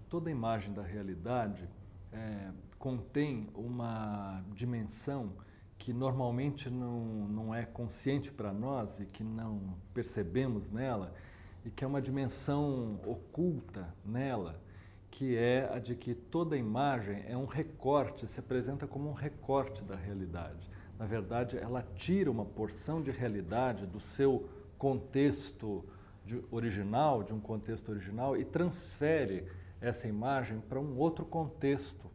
toda imagem da realidade contém uma dimensão que normalmente não é consciente para nós e que não percebemos nela, e que é uma dimensão oculta nela, que é a de que toda imagem é um recorte, se apresenta como um recorte da realidade. Na verdade, ela tira uma porção de realidade do seu contexto original, de um contexto original, e transfere essa imagem para um outro contexto,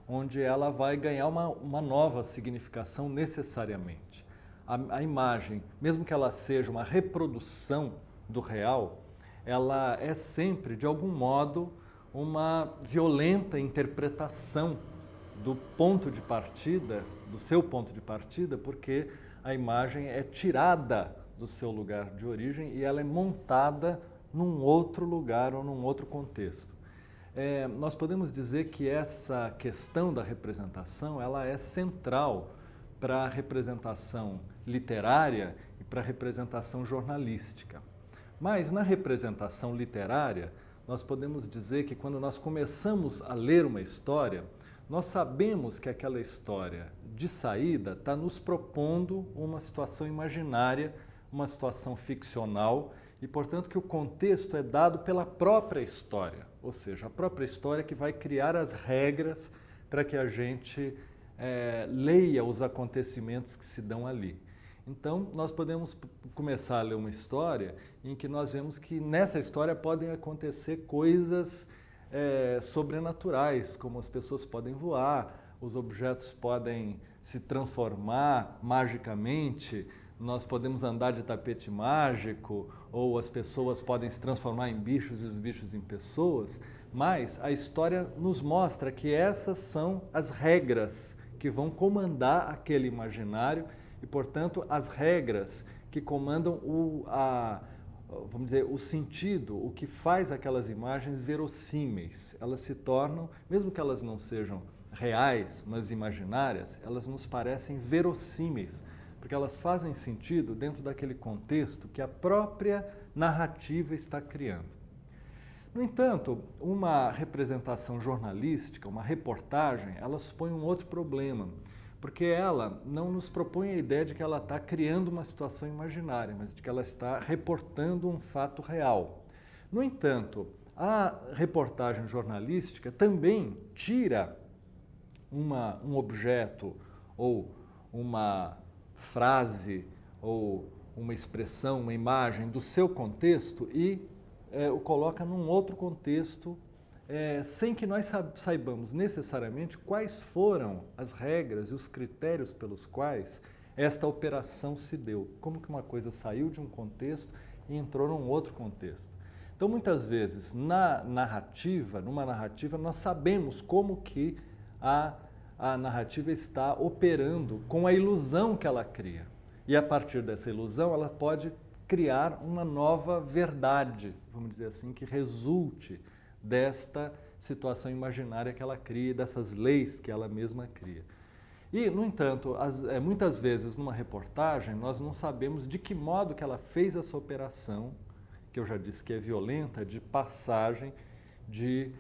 onde ela vai ganhar uma nova significação necessariamente. A imagem, mesmo que ela seja uma reprodução do real, ela é sempre, de algum modo, uma violenta interpretação do ponto de partida, do seu ponto de partida, porque a imagem é tirada do seu lugar de origem e ela é montada num outro lugar ou num outro contexto. Nós podemos dizer que essa questão da representação ela é central para a representação literária e para a representação jornalística. Mas na representação literária, nós podemos dizer que quando nós começamos a ler uma história, nós sabemos que aquela história de saída está nos propondo uma situação imaginária, uma situação ficcional e, portanto, que o contexto é dado pela própria história, ou seja, a própria história que vai criar as regras para que a gente leia os acontecimentos que se dão ali. Então, nós podemos começar a ler uma história em que nós vemos que nessa história podem acontecer coisas sobrenaturais, como as pessoas podem voar, os objetos podem se transformar magicamente, nós podemos andar de tapete mágico, ou as pessoas podem se transformar em bichos e os bichos em pessoas, mas a história nos mostra que essas são as regras que vão comandar aquele imaginário e, portanto, as regras que comandam vamos dizer, o sentido, o que faz aquelas imagens verossímeis. Elas se tornam, mesmo que elas não sejam reais, mas imaginárias, elas nos parecem verossímeis, porque elas fazem sentido dentro daquele contexto que a própria narrativa está criando. No entanto, uma representação jornalística, uma reportagem, ela supõe um outro problema, porque ela não nos propõe a ideia de que ela está criando uma situação imaginária, mas de que ela está reportando um fato real. No entanto, a reportagem jornalística também tira um objeto ou uma frase ou uma expressão, uma imagem do seu contexto e o coloca num outro contexto sem que nós saibamos necessariamente quais foram as regras e os critérios pelos quais esta operação se deu. Como que uma coisa saiu de um contexto e entrou num outro contexto. Então, muitas vezes, numa narrativa, nós sabemos como que a narrativa está operando com a ilusão que ela cria. E a partir dessa ilusão, ela pode criar uma nova verdade, vamos dizer assim, que resulte desta situação imaginária que ela cria, dessas leis que ela mesma cria. E, no entanto, muitas vezes numa reportagem nós não sabemos de que modo que ela fez essa operação, que eu já disse que é violenta, de passagem de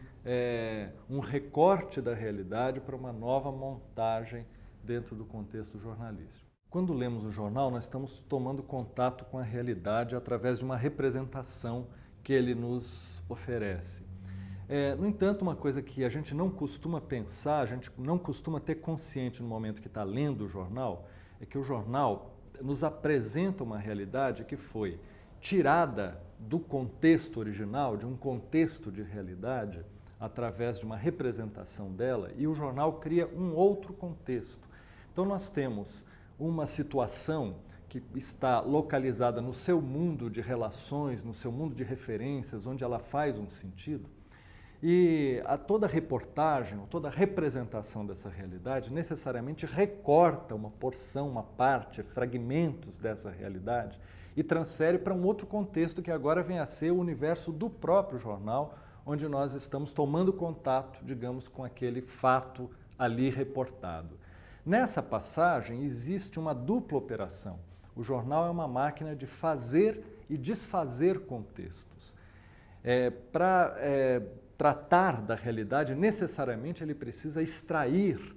um recorte da realidade para uma nova montagem dentro do contexto jornalístico. Quando lemos o jornal, nós estamos tomando contato com a realidade através de uma representação que ele nos oferece. No entanto, uma coisa que a gente não costuma pensar, a gente não costuma ter consciente no momento que está lendo o jornal, é que o jornal nos apresenta uma realidade que foi tirada do contexto original, de um contexto de realidade, através de uma representação dela, e o jornal cria um outro contexto. Então nós temos uma situação que está localizada no seu mundo de relações, no seu mundo de referências, onde ela faz um sentido, e toda reportagem, toda representação dessa realidade necessariamente recorta uma porção, uma parte, fragmentos dessa realidade e transfere para um outro contexto que agora vem a ser o universo do próprio jornal, onde nós estamos tomando contato, digamos, com aquele fato ali reportado. Nessa passagem existe uma dupla operação. O jornal é uma máquina de fazer e desfazer contextos. Para tratar da realidade, necessariamente ele precisa extrair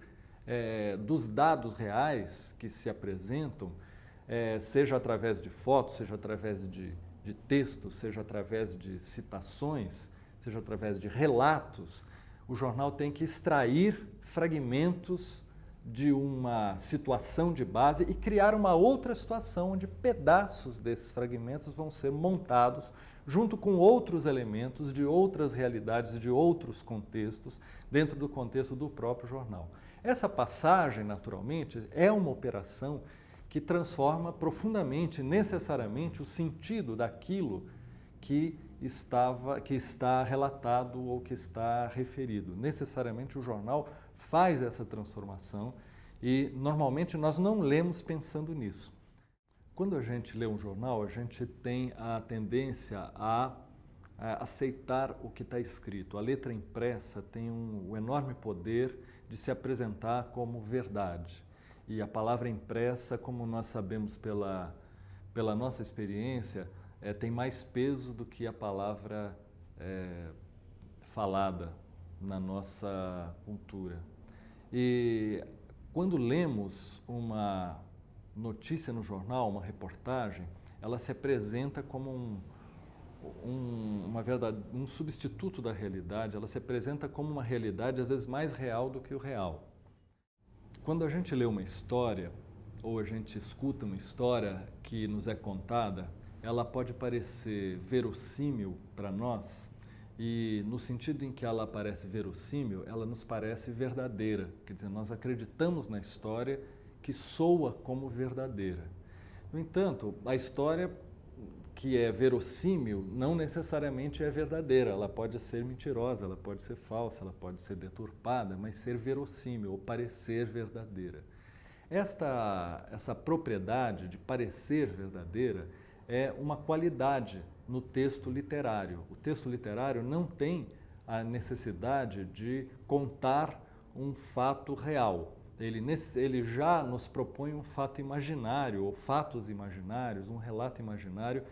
dos dados reais que se apresentam, seja através de fotos, seja através de textos, seja através de citações, seja através de relatos, o jornal tem que extrair fragmentos de uma situação de base e criar uma outra situação onde pedaços desses fragmentos vão ser montados junto com outros elementos de outras realidades, de outros contextos, dentro do contexto do próprio jornal. Essa passagem, naturalmente, é uma operação que transforma profundamente, necessariamente, o sentido daquilo que está relatado ou que está referido. Necessariamente o jornal faz essa transformação e normalmente nós não lemos pensando nisso. Quando a gente lê um jornal, a gente tem a tendência a aceitar o que está escrito. A letra impressa tem um enorme poder de se apresentar como verdade. E a palavra impressa, como nós sabemos pela nossa experiência, tem mais peso do que a palavra falada na nossa cultura. E quando lemos uma notícia no jornal, uma reportagem, ela se apresenta como um substituto da realidade, ela se apresenta como uma realidade às vezes mais real do que o real. Quando a gente lê uma história, ou a gente escuta uma história que nos é contada, ela pode parecer verossímil para nós, e no sentido em que ela parece verossímil, ela nos parece verdadeira. Quer dizer, nós acreditamos na história que soa como verdadeira. No entanto, a história que é verossímil não necessariamente é verdadeira. Ela pode ser mentirosa, ela pode ser falsa, ela pode ser deturpada, mas ser verossímil ou parecer verdadeira. Essa propriedade de parecer verdadeira é uma qualidade no texto literário. O texto literário não tem a necessidade de contar um fato real. Ele já nos propõe um fato imaginário, ou fatos imaginários, um relato imaginário,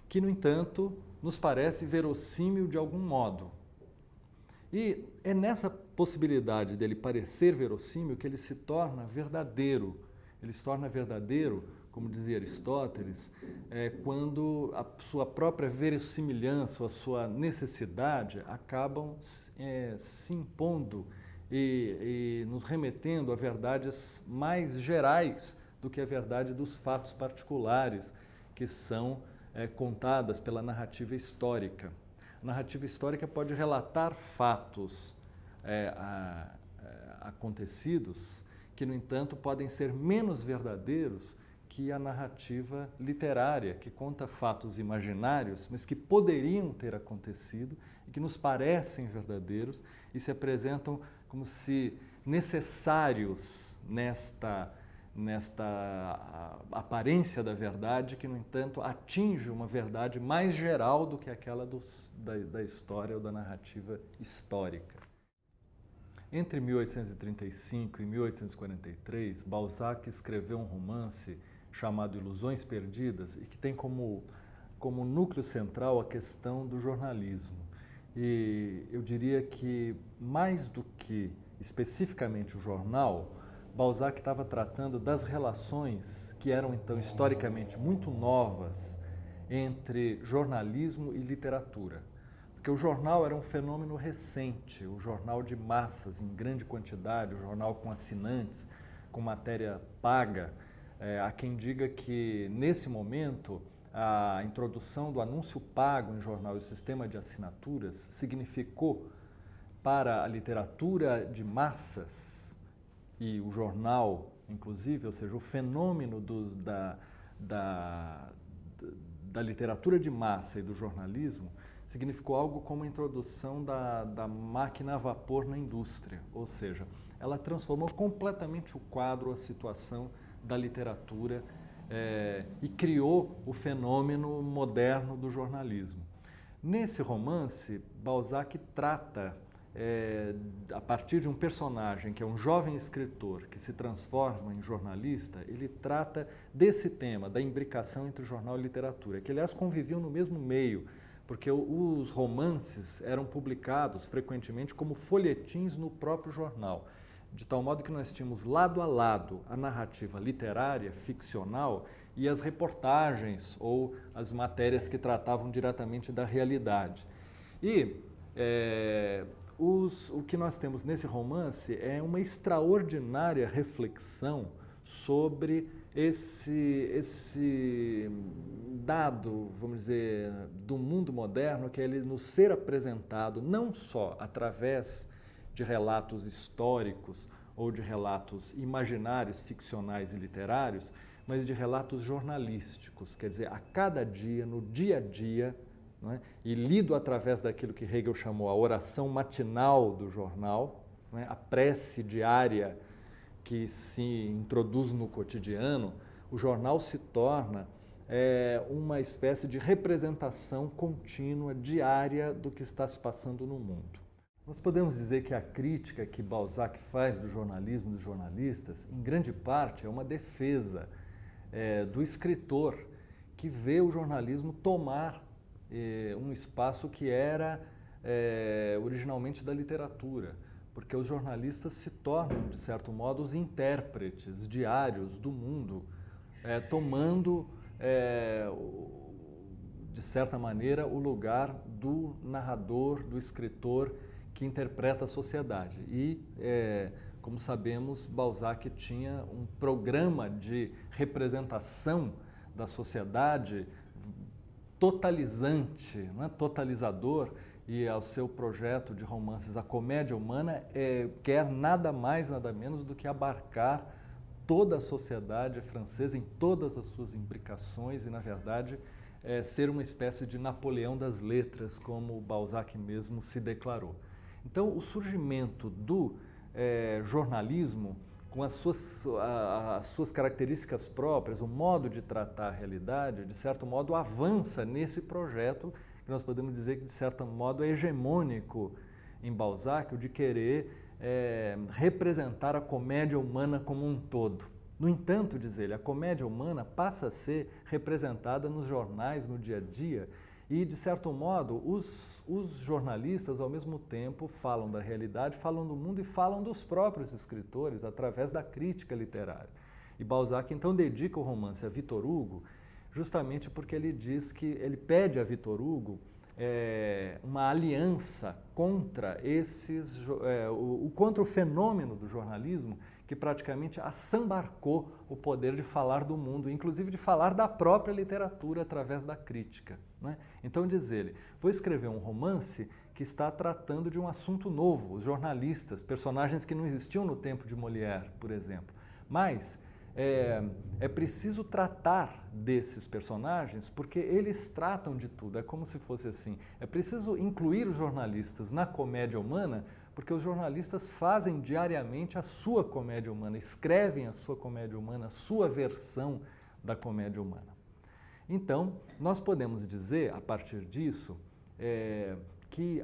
que, no entanto, nos parece verossímil de algum modo. E é nessa possibilidade dele parecer verossímil que ele se torna verdadeiro. Ele se torna verdadeiro, como dizia Aristóteles, quando a sua própria verossimilhança, a sua necessidade acabam se impondo e nos remetendo a verdades mais gerais do que a verdade dos fatos particulares que são contadas pela narrativa histórica. A narrativa histórica pode relatar fatos acontecidos que, no entanto, podem ser menos verdadeiros que a narrativa literária, que conta fatos imaginários, mas que poderiam ter acontecido e que nos parecem verdadeiros e se apresentam como se necessários nesta aparência da verdade, que, no entanto, atinge uma verdade mais geral do que aquela da história ou da narrativa histórica. Entre 1835 e 1843, Balzac escreveu um romance chamado Ilusões Perdidas e que tem como núcleo central a questão do jornalismo. E eu diria que, mais do que especificamente o jornal, Balzac estava tratando das relações que eram, então, historicamente muito novas entre jornalismo e literatura. Porque o jornal era um fenômeno recente, o jornal de massas, em grande quantidade, o jornal com assinantes, com matéria paga. Há quem diga que, nesse momento, a introdução do anúncio pago em jornal e o sistema de assinaturas significou para a literatura de massas e o jornal, inclusive, ou seja, o fenômeno da literatura de massa e do jornalismo, significou algo como a introdução da máquina a vapor na indústria, ou seja, ela transformou completamente o quadro, a situação da literatura e criou o fenômeno moderno do jornalismo. Nesse romance, Balzac trata, a partir de um personagem que é um jovem escritor que se transforma em jornalista, ele trata desse tema, da imbricação entre jornal e literatura, que, aliás, conviviam no mesmo meio, porque os romances eram publicados frequentemente como folhetins no próprio jornal, de tal modo que nós tínhamos lado a lado a narrativa literária, ficcional, e as reportagens ou as matérias que tratavam diretamente da realidade. E o que nós temos nesse romance é uma extraordinária reflexão sobre esse dado, vamos dizer, do mundo moderno, que é ele nos ser apresentado não só através de relatos históricos ou de relatos imaginários, ficcionais e literários, mas de relatos jornalísticos, quer dizer, a cada dia, no dia a dia, não é? E lido através daquilo que Hegel chamou a oração matinal do jornal, não é? A prece diária que se introduz no cotidiano, o jornal se torna uma espécie de representação contínua, diária, do que está se passando no mundo. Nós podemos dizer que a crítica que Balzac faz do jornalismo, dos jornalistas, em grande parte é uma defesa do escritor que vê o jornalismo tomar um espaço que era originalmente da literatura, porque os jornalistas se tornam, de certo modo, os intérpretes diários do mundo, tomando, de certa maneira, o lugar do narrador, do escritor que interpreta a sociedade. E, como sabemos, Balzac tinha um programa de representação da sociedade totalizante, não é? Totalizador, e ao seu projeto de romances A Comédia Humana quer nada mais, nada menos do que abarcar toda a sociedade francesa em todas as suas imbricações e, na verdade, ser uma espécie de Napoleão das letras, como Balzac mesmo se declarou. Então, o surgimento do jornalismo, com as suas características próprias, o modo de tratar a realidade, de certo modo, avança nesse projeto que nós podemos dizer que, de certo modo, é hegemônico em Balzac, o de querer representar a comédia humana como um todo. No entanto, diz ele, a comédia humana passa a ser representada nos jornais, no dia a dia, e, de certo modo, os jornalistas, ao mesmo tempo, falam da realidade, falam do mundo e falam dos próprios escritores através da crítica literária. E Balzac, então, dedica o romance a Victor Hugo, justamente porque ele diz que ele pede a Victor Hugo uma aliança contra contra o fenômeno do jornalismo que praticamente assambarcou o poder de falar do mundo, inclusive de falar da própria literatura através da crítica, né? Então, diz ele, vou escrever um romance que está tratando de um assunto novo, os jornalistas, personagens que não existiam no tempo de Molière, por exemplo, mas é preciso tratar desses personagens porque eles tratam de tudo, é como se fosse assim, é preciso incluir os jornalistas na comédia humana porque os jornalistas fazem diariamente a sua comédia humana, escrevem a sua comédia humana, a sua versão da comédia humana. Então, nós podemos dizer, a partir disso, que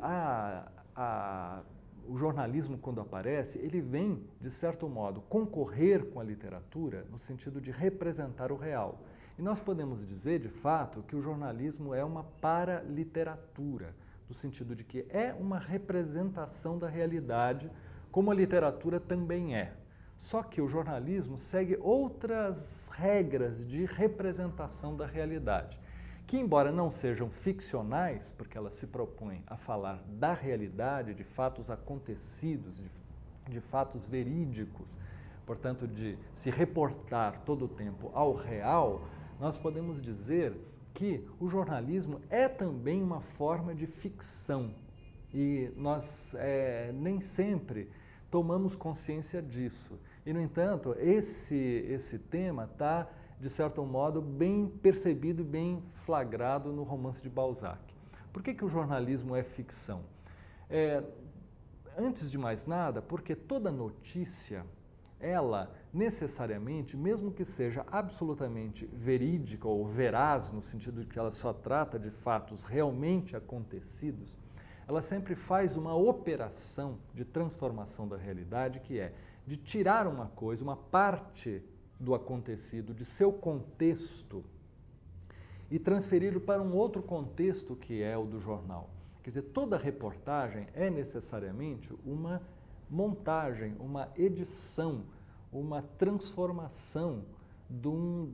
o jornalismo, quando aparece, ele vem, de certo modo, concorrer com a literatura no sentido de representar o real. E nós podemos dizer, de fato, que o jornalismo é uma paraliteratura, no sentido de que é uma representação da realidade, como a literatura também é. Só que o jornalismo segue outras regras de representação da realidade, que, embora não sejam ficcionais, porque elas se propõem a falar da realidade, de fatos acontecidos, de fatos verídicos, portanto, de se reportar todo o tempo ao real, nós podemos dizer que o jornalismo é também uma forma de ficção e nós nem sempre tomamos consciência disso. E, no entanto, esse tema está, de certo modo, bem percebido e bem flagrado no romance de Balzac. Por que o jornalismo é ficção? Antes de mais nada, porque toda notícia, ela necessariamente, mesmo que seja absolutamente verídica ou veraz, no sentido de que ela só trata de fatos realmente acontecidos, ela sempre faz uma operação de transformação da realidade, que é de tirar uma coisa, uma parte do acontecido, de seu contexto, e transferi-lo para um outro contexto que é o do jornal. Quer dizer, toda reportagem é necessariamente uma montagem, uma edição, uma transformação de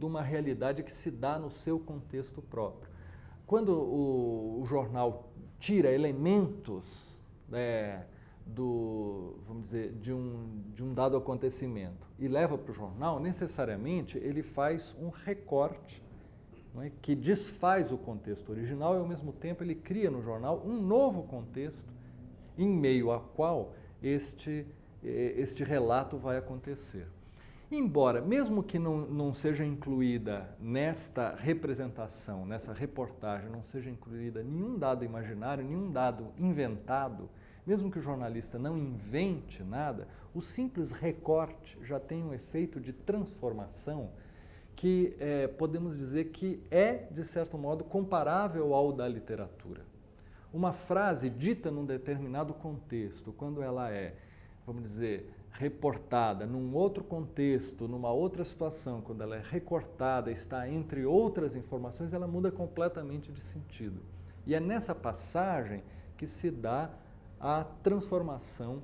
uma realidade que se dá no seu contexto próprio. Quando o jornal tira elementos vamos dizer, de um dado acontecimento e leva para o jornal, necessariamente ele faz um recorte, não é, que desfaz o contexto original e, ao mesmo tempo, ele cria no jornal um novo contexto em meio ao qual este relato vai acontecer. Embora, mesmo que não seja incluída nesta representação, nessa reportagem, não seja incluída nenhum dado imaginário, nenhum dado inventado, mesmo que o jornalista não invente nada, o simples recorte já tem um efeito de transformação que podemos dizer que é, de certo modo, comparável ao da literatura. Uma frase dita num determinado contexto, quando ela é, vamos dizer, reportada num outro contexto, numa outra situação, quando ela é recortada, está entre outras informações, ela muda completamente de sentido. E é nessa passagem que se dá a transformação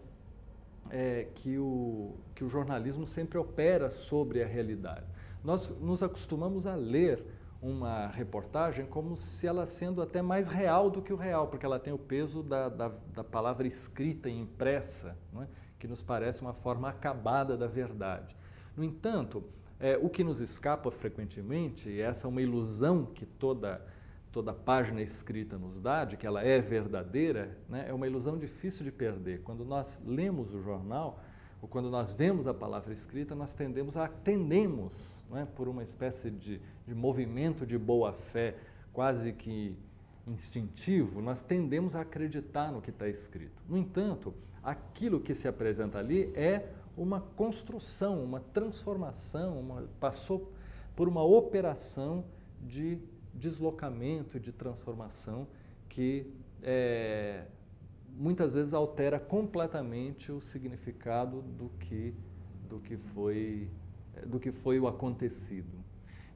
que o jornalismo sempre opera sobre a realidade. Nós nos acostumamos a ler uma reportagem como se ela sendo até mais real do que o real, porque ela tem o peso da palavra escrita e impressa, não é? Que nos parece uma forma acabada da verdade. No entanto, o que nos escapa frequentemente, e essa é uma ilusão que toda página escrita nos dá, de que ela é verdadeira, né, é uma ilusão difícil de perder. Quando nós lemos o jornal, ou quando nós vemos a palavra escrita, nós tendemos, né, por uma espécie de movimento de boa-fé, quase que instintivo, nós tendemos a acreditar no que está escrito. No entanto, aquilo que se apresenta ali é uma construção, uma transformação, passou por uma operação de deslocamento, de transformação que muitas vezes altera completamente o significado do que foi o acontecido.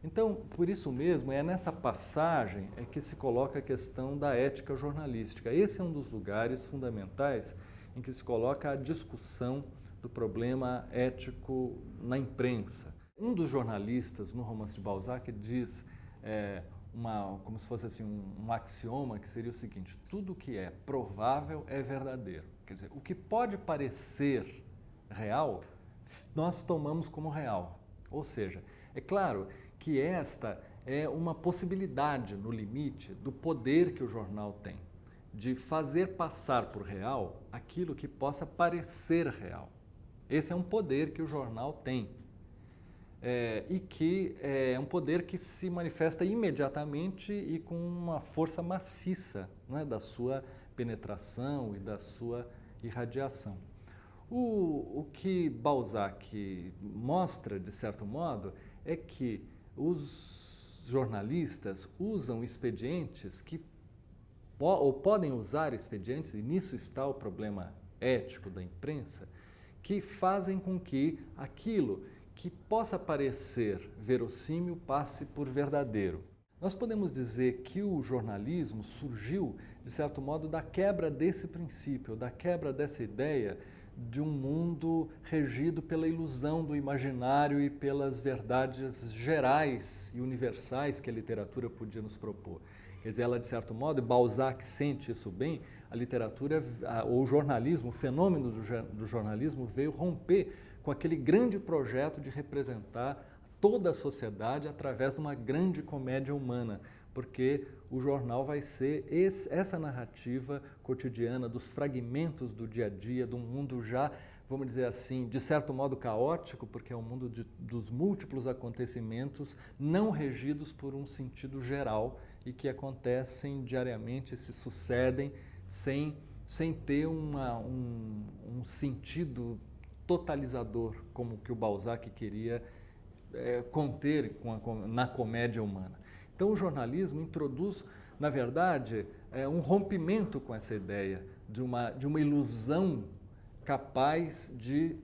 Então, por isso mesmo, é nessa passagem que se coloca a questão da ética jornalística. Esse é um dos lugares fundamentais em que se coloca a discussão do problema ético na imprensa. Um dos jornalistas, no romance de Balzac, diz como se fosse assim, um axioma, que seria o seguinte: tudo que é provável é verdadeiro. Quer dizer, o que pode parecer real, nós tomamos como real. Ou seja, é claro que esta é uma possibilidade, no limite, do poder que o jornal tem, de fazer passar por real aquilo que possa parecer real. Esse é um poder que o jornal tem. E que é um poder que se manifesta imediatamente e com uma força maciça, não é, da sua penetração e da sua irradiação. O que Balzac mostra, de certo modo, é que os jornalistas usam expedientes ou podem usar expedientes, e nisso está o problema ético da imprensa, que fazem com que aquilo que possa parecer verossímil passe por verdadeiro. Nós podemos dizer que o jornalismo surgiu, de certo modo, da quebra desse princípio, da quebra dessa ideia de um mundo regido pela ilusão do imaginário e pelas verdades gerais e universais que a literatura podia nos propor. Quer dizer, ela, de certo modo, e Balzac sente isso bem, a literatura, ou o jornalismo, o fenômeno do jornalismo veio romper com aquele grande projeto de representar toda a sociedade através de uma grande comédia humana, porque o jornal vai ser essa narrativa cotidiana dos fragmentos do dia a dia, de um mundo já, vamos dizer assim, de certo modo caótico, porque é um mundo dos múltiplos acontecimentos não regidos por um sentido geral e que acontecem diariamente, se sucedem sem ter um sentido totalizador, como que o Balzac queria conter na comédia humana. Então o jornalismo introduz, na verdade, um rompimento com essa ideia de uma ilusão capaz de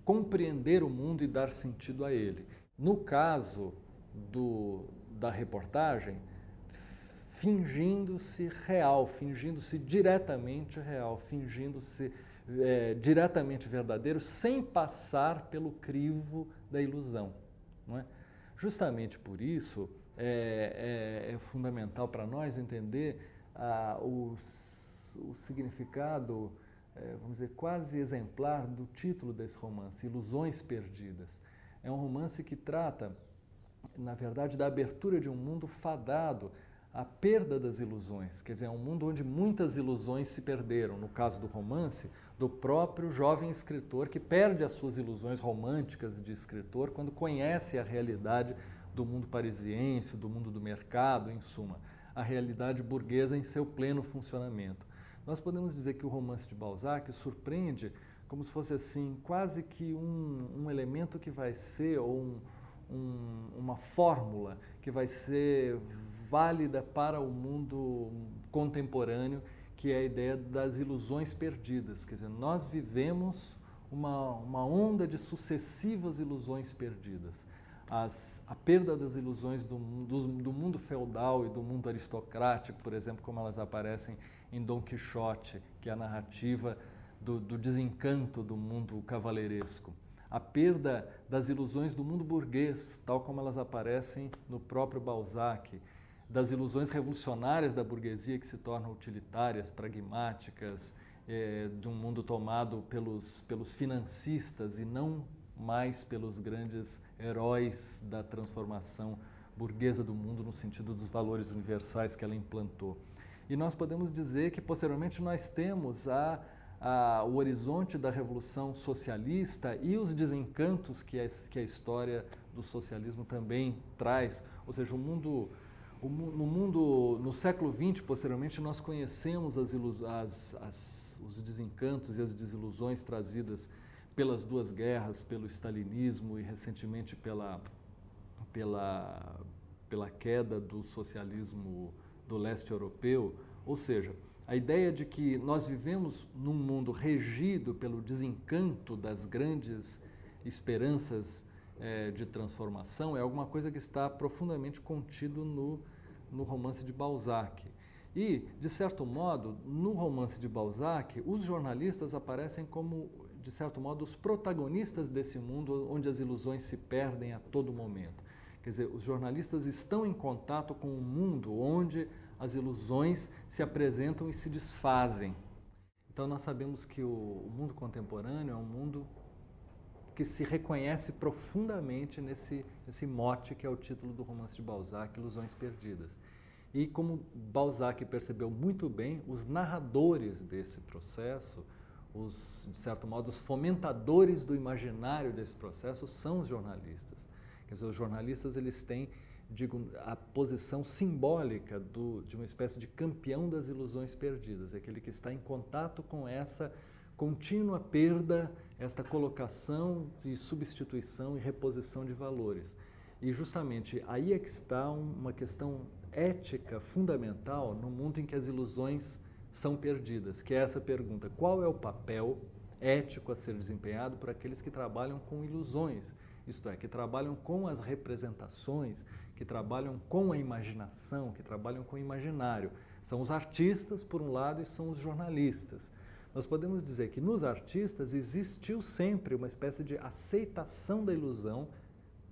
compreender o mundo e dar sentido a ele. No caso da reportagem fingindo-se real, fingindo-se diretamente real, fingindo-se diretamente verdadeiro, sem passar pelo crivo da ilusão, não é? Justamente por isso é fundamental para nós entender o significado, vamos dizer, quase exemplar do título desse romance, Ilusões Perdidas. É um romance que trata, na verdade, da abertura de um mundo fadado à perda das ilusões. Quer dizer, é um mundo onde muitas ilusões se perderam. No caso do romance, do próprio jovem escritor que perde as suas ilusões românticas de escritor quando conhece a realidade do mundo parisiense, do mundo do mercado, em suma, a realidade burguesa em seu pleno funcionamento. Nós podemos dizer que o romance de Balzac surpreende como se fosse assim, quase que um elemento que vai ser, ou uma fórmula que vai ser válida para o mundo contemporâneo, que é a ideia das ilusões perdidas. Quer dizer, nós vivemos uma onda de sucessivas ilusões perdidas. A perda das ilusões do mundo feudal e do mundo aristocrático, por exemplo, como elas aparecem em Dom Quixote, que é a narrativa do desencanto do mundo cavaleiresco. A perda das ilusões do mundo burguês, tal como elas aparecem no próprio Balzac, das ilusões revolucionárias da burguesia que se tornam utilitárias, pragmáticas, de um mundo tomado pelos financistas e não mais pelos grandes heróis da transformação burguesa do mundo no sentido dos valores universais que ela implantou. E nós podemos dizer que posteriormente nós temos o horizonte da Revolução Socialista e os desencantos que a história do socialismo também traz. Ou seja, no século XX, posteriormente, nós conhecemos os desencantos e as desilusões trazidas pelas duas guerras, pelo stalinismo e recentemente pela queda do socialismo do leste europeu. Ou seja, a ideia de que nós vivemos num mundo regido pelo desencanto das grandes esperanças de transformação é alguma coisa que está profundamente contido no romance de Balzac. E, de certo modo, no romance de Balzac, os jornalistas aparecem como, de certo modo, os protagonistas desse mundo onde as ilusões se perdem a todo momento. Quer dizer, os jornalistas estão em contato com um mundo onde as ilusões se apresentam e se desfazem. Então nós sabemos que o mundo contemporâneo é um mundo que se reconhece profundamente nesse mote que é o título do romance de Balzac, Ilusões Perdidas. E como Balzac percebeu muito bem, os narradores desse processo, de certo modo, os fomentadores do imaginário desse processo são os jornalistas. Quer dizer, os jornalistas eles têm, digo, a posição simbólica de uma espécie de campeão das ilusões perdidas, é aquele que está em contato com essa contínua perda, esta colocação de substituição e reposição de valores. E justamente aí é que está uma questão ética fundamental no mundo em que as ilusões são perdidas, que é essa pergunta: qual é o papel ético a ser desempenhado por aqueles que trabalham com ilusões, isto é, que trabalham com as representações, que trabalham com a imaginação, que trabalham com o imaginário. São os artistas, por um lado, e são os jornalistas. Nós podemos dizer que nos artistas existiu sempre uma espécie de aceitação da ilusão,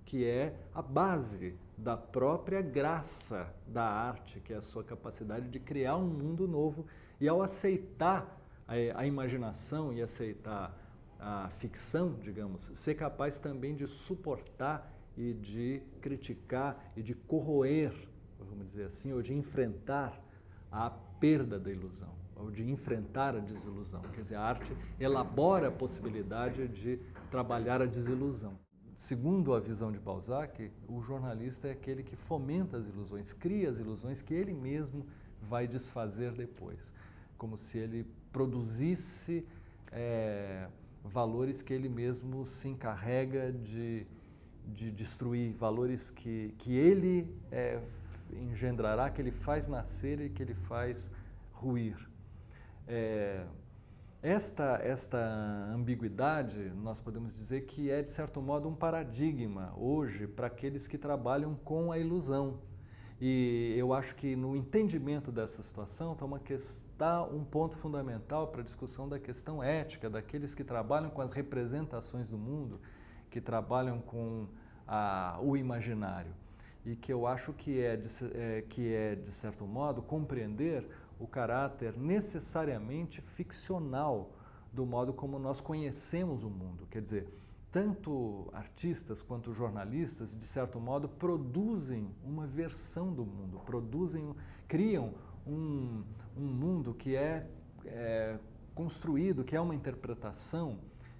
que é a base da própria graça da arte, que é a sua capacidade de criar um mundo novo. E ao aceitar a imaginação e aceitar a ficção, digamos, ser capaz também de suportar e de criticar e de corroer, vamos dizer assim, ou de enfrentar a perda da ilusão, ou de enfrentar a desilusão. Quer dizer, a arte elabora a possibilidade de trabalhar a desilusão. Segundo a visão de Balzac, o jornalista é aquele que fomenta as ilusões, cria as ilusões que ele mesmo vai desfazer depois, como se ele produzisse valores que ele mesmo se encarrega de destruir, valores que ele engendrará, que ele faz nascer e que ele faz ruir. Esta ambiguidade, nós podemos dizer que é, de certo modo, um paradigma hoje para aqueles que trabalham com a ilusão. E eu acho que no entendimento dessa situação está um ponto fundamental para a discussão da questão ética, daqueles que trabalham com as representações do mundo, que trabalham com o imaginário. E que eu acho que é, de certo modo, compreender o caráter necessariamente ficcional do modo como nós conhecemos o mundo. Quer dizer, tanto artistas quanto jornalistas, de certo modo, produzem uma versão do mundo, criam um mundo que é construído, que é uma interpretação,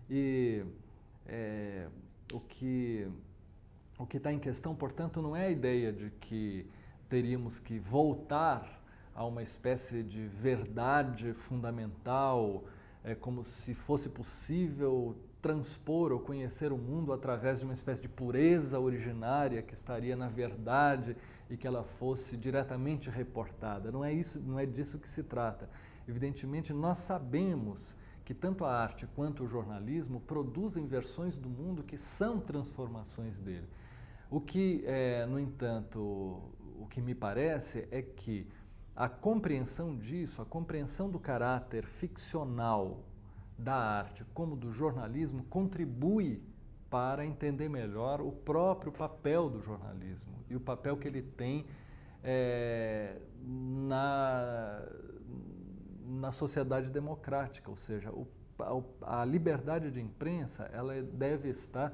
e o que está em questão, portanto, não é a ideia de que teríamos que voltar a uma espécie de verdade fundamental, como se fosse possível transpor ou conhecer o mundo através de uma espécie de pureza originária que estaria na verdade e que ela fosse diretamente reportada. Não é isso, não é disso que se trata. Evidentemente, nós sabemos que tanto a arte quanto o jornalismo produzem versões do mundo que são transformações dele. O que, no entanto, o que me parece é que a compreensão disso, a compreensão do caráter ficcional da arte como do jornalismo contribui para entender melhor o próprio papel do jornalismo e o papel que ele tem na sociedade democrática, ou seja, a liberdade de imprensa ela deve estar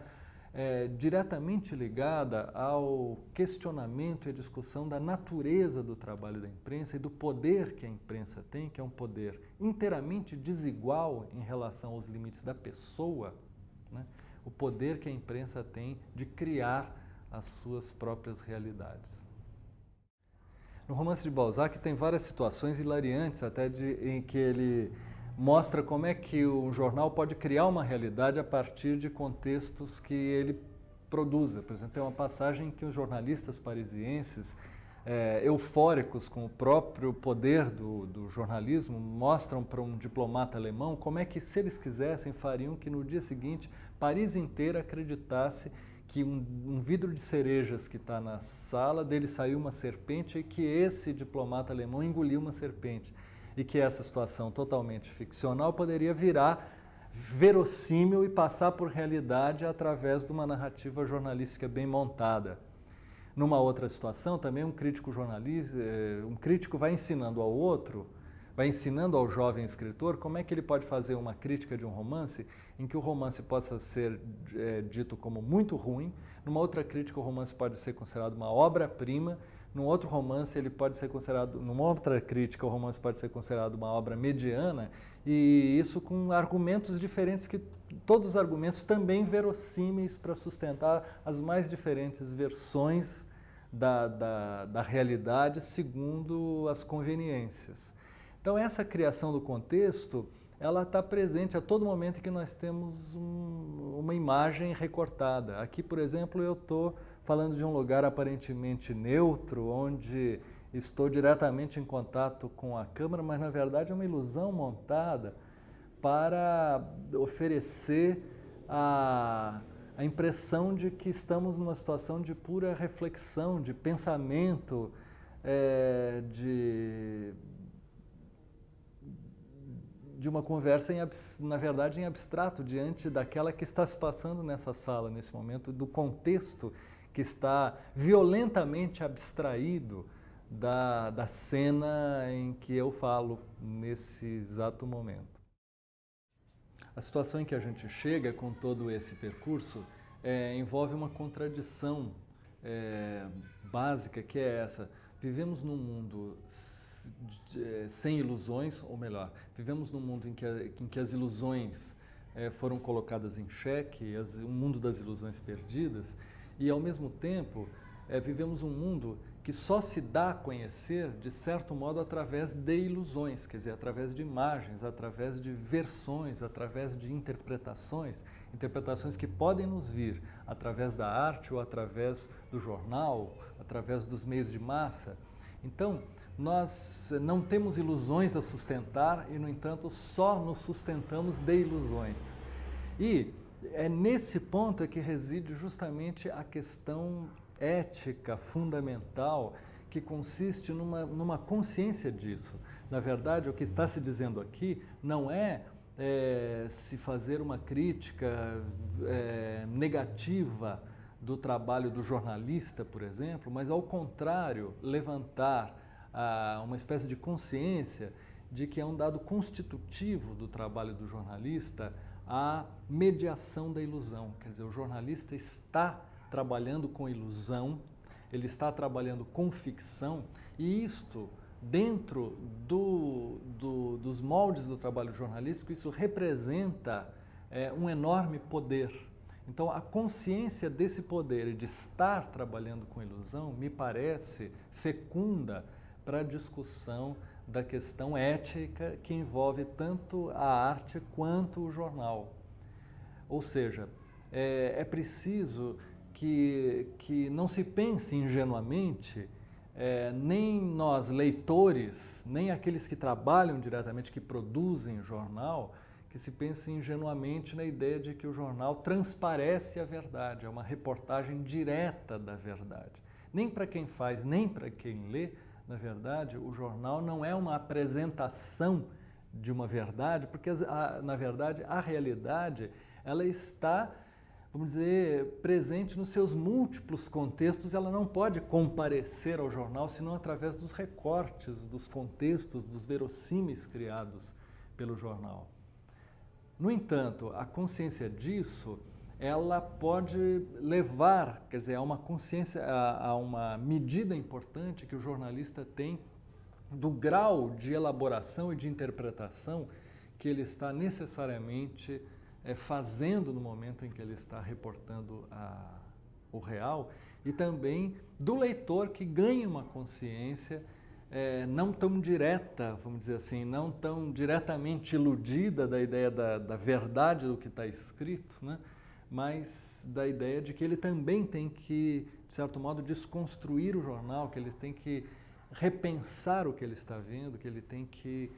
diretamente ligada ao questionamento e à discussão da natureza do trabalho da imprensa e do poder que a imprensa tem, que é um poder inteiramente desigual em relação aos limites da pessoa, né? O poder que a imprensa tem de criar as suas próprias realidades. No romance de Balzac tem várias situações hilariantes, até em que ele mostra como é que o jornal pode criar uma realidade a partir de contextos que ele produza. Por exemplo, tem uma passagem em que os jornalistas parisienses, eufóricos com o próprio poder do jornalismo, mostram para um diplomata alemão como é que, se eles quisessem, fariam que no dia seguinte Paris inteira acreditasse que um vidro de cerejas que está na sala dele saiu uma serpente e que esse diplomata alemão engoliu uma serpente. E que essa situação totalmente ficcional poderia virar verossímil e passar por realidade através de uma narrativa jornalística bem montada. Numa outra situação, também um crítico vai ensinando ao outro, vai ensinando ao jovem escritor como é que ele pode fazer uma crítica de um romance em que o romance possa ser dito como muito ruim, numa outra crítica o romance pode ser considerado uma obra-prima, num outro romance ele pode ser considerado, numa outra crítica o romance pode ser considerado uma obra mediana, e isso com argumentos diferentes, que todos os argumentos também verossímeis para sustentar as mais diferentes versões da realidade segundo as conveniências. Então essa criação do contexto, ela está presente a todo momento em que nós temos uma imagem recortada. Aqui, por exemplo, eu estou falando de um lugar aparentemente neutro, onde estou diretamente em contato com a câmera, mas na verdade é uma ilusão montada para oferecer a impressão de que estamos numa situação de pura reflexão, de pensamento, de uma conversa, na verdade, em abstrato, diante daquela que está se passando nessa sala, nesse momento, do contexto que está violentamente abstraído da cena em que eu falo nesse exato momento. A situação em que a gente chega com todo esse percurso envolve uma contradição básica, que é essa. Vivemos num mundo sem ilusões, ou melhor, vivemos num mundo em que as ilusões foram colocadas em xeque, um mundo das ilusões perdidas, e ao mesmo tempo vivemos um mundo que só se dá a conhecer, de certo modo, através de ilusões, quer dizer, através de imagens, através de versões, através de interpretações que podem nos vir através da arte ou através do jornal, através dos meios de massa. Então, nós não temos ilusões a sustentar e, no entanto, só nos sustentamos de ilusões. E é nesse ponto que reside justamente a questão ética fundamental que consiste numa consciência disso. Na verdade, o que está se dizendo aqui não é se fazer uma crítica negativa do trabalho do jornalista, por exemplo, mas ao contrário, levantar uma espécie de consciência de que é um dado constitutivo do trabalho do jornalista a mediação da ilusão. Quer dizer, o jornalista está trabalhando com ilusão, ele está trabalhando com ficção, e isto, dentro dos moldes do trabalho jornalístico, isso representa um enorme poder. Então, a consciência desse poder e de estar trabalhando com ilusão me parece fecunda para a discussão da questão ética que envolve tanto a arte quanto o jornal. Ou seja, é preciso que não se pense ingenuamente, nem nós leitores, nem aqueles que trabalham diretamente, que produzem jornal, que se pense ingenuamente na ideia de que o jornal transparece a verdade, é uma reportagem direta da verdade. Nem para quem faz, nem para quem lê, na verdade, o jornal não é uma apresentação de uma verdade, porque, na verdade, a realidade ela está, vamos dizer, presente nos seus múltiplos contextos, ela não pode comparecer ao jornal senão através dos recortes, dos contextos, dos verossímeis criados pelo jornal. No entanto, a consciência disso, ela pode levar, quer dizer, a uma consciência, a uma medida importante que o jornalista tem do grau de elaboração e de interpretação que ele está necessariamente fazendo no momento em que ele está reportando o real, e também do leitor que ganha uma consciência não tão direta, vamos dizer assim, não tão diretamente iludida da ideia da verdade do que está escrito, né? Mas da ideia de que ele também tem que, de certo modo, desconstruir o jornal, que ele tem que repensar o que ele está vendo, que ele tem que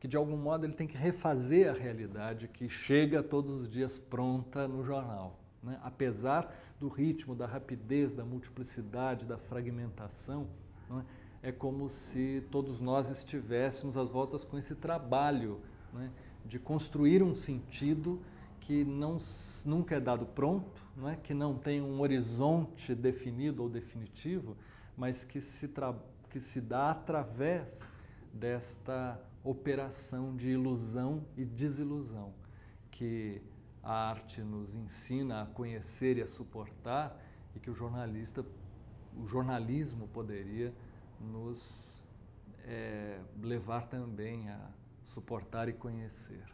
de algum modo ele tem que refazer a realidade que chega todos os dias pronta no jornal, né? Apesar do ritmo, da rapidez, da multiplicidade, da fragmentação, não é? É como se todos nós estivéssemos às voltas com esse trabalho, né, de construir um sentido que nunca é dado pronto, não é? Que não tem um horizonte definido ou definitivo, mas que se dá através desta operação de ilusão e desilusão que a arte nos ensina a conhecer e a suportar, e que o jornalismo poderia nos levar também a suportar e conhecer.